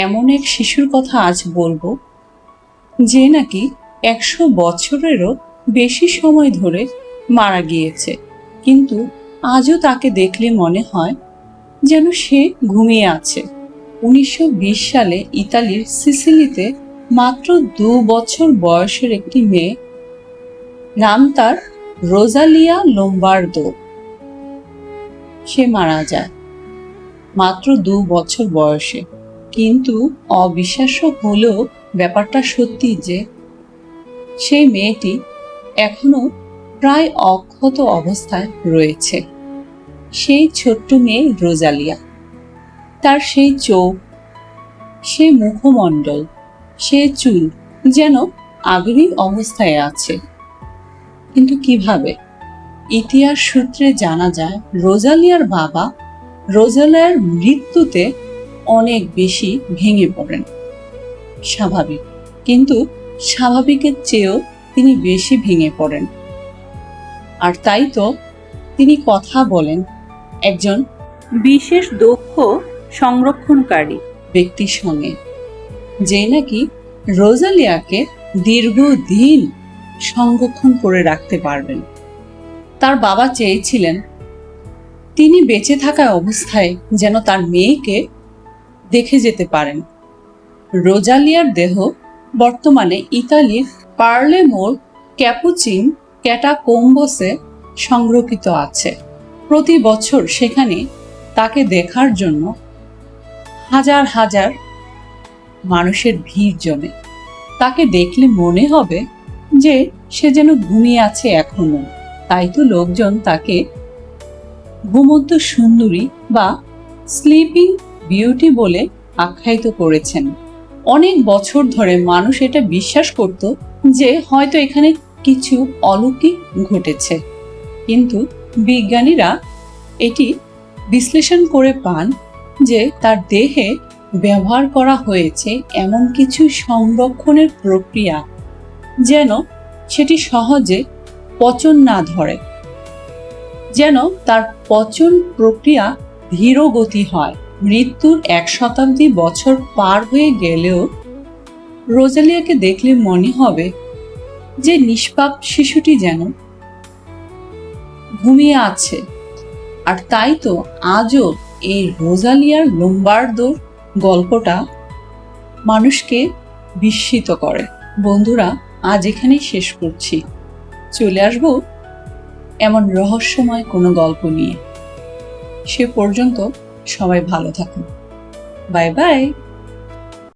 এমন এক শিশুর কথা আজ বলবো, যে নাকি 100 বছরেরও বেশি সময় ধরে মারা গিয়েছে, কিন্তু আজও তাকে দেখলে মনে হয় যেন সে ঘুমিয়ে আছে। 1920 সালে ইতালির সিসিলিতে মাত্র 2 বছর বয়সের একটি মেয়ে, নাম তার রোজালিয়া লোম্বার্দো, সে মারা যায় মাত্র 2 বছর বয়সে। কিন্তু অবিশ্বাস্য হলেও ব্যাপারটা সত্যি যে সেই মেয়েটি এখনো প্রায় অক্ষত অবস্থায় রয়েছে। সেই ছোট্ট মেয়ে রোজালিয়া, তার সেই চোখ, সে মুখমণ্ডল, সে চুল যেন আগেরই অবস্থায় আছে। কিন্তু কিভাবে? ইতিহাস সূত্রে জানা যায় রোজালিয়ার বাবা রোজালিয়ার মৃত্যুতে অনেক বেশি ভেঙে পড়েন। স্বাভাবিক, কিন্তু স্বাভাবিকের চেয়েও তিনি বেশি ভেঙে পড়েন। আর তাই তো তিনি কথা বলেন একজন বিশেষ দক্ষ সংরক্ষণকারী ব্যক্তির সঙ্গে, যে নাকি রোজালিয়াকে দীর্ঘদিন সংরক্ষণ করে রাখতে পারবেন। তার বাবা চেয়েছিলেন তিনি বেঁচে থাকা অবস্থায় যেন তার মেয়েকে দেখে যেতে পারেন। রোজালিয়ার দেহ বর্তমানে ইতালির পার্লেমোর ক্যাপুচিন ক্যাটাকোম্বসে সংরক্ষিত আছে। প্রতি বছর সেখানে তাকে দেখার জন্য হাজার হাজার মানুষের ভিড় জমে। তাকে দেখলে মনে হবে যে সে যেন ঘুমিয়ে আছে এখনো। তাই তো লোকজন তাকে ঘুমন্ত সুন্দরী বা স্লিপিং বিউটি বলে আখ্যায়িত করেছেন। অনেক বছর ধরে মানুষ এটা বিশ্বাস করত যে হয়তো এখানে কিছু অলৌকিক ঘটেছে, কিন্তু বিজ্ঞানীরা এটি বিশ্লেষণ করে পান যে তার দেহে ব্যবহার করা হয়েছে এমন কিছু সংরক্ষণের প্রক্রিয়া যেন সেটি সহজে পচন না ধরে, যেন তার পচন প্রক্রিয়া ধীর গতি হয়। মৃত্যুর 1 শতাব্দী বছর পার হয়ে গেলেও রোজালিয়াকে দেখলে মনে হবে যে নিষ্পাপ শিশুটি যেন ঘুমিয়ে আছে। আর তাই তো আজও এই রোজালিয়ার লোম্বার্দোর গল্পটা মানুষকে বিস্মিত করে। বন্ধুরা, আজ এখানেই শেষ করছি। চলে আসব এমন রহস্যময় কোনো গল্প নিয়ে। সে পর্যন্ত সবাই ভালো থাকুন। Bye bye.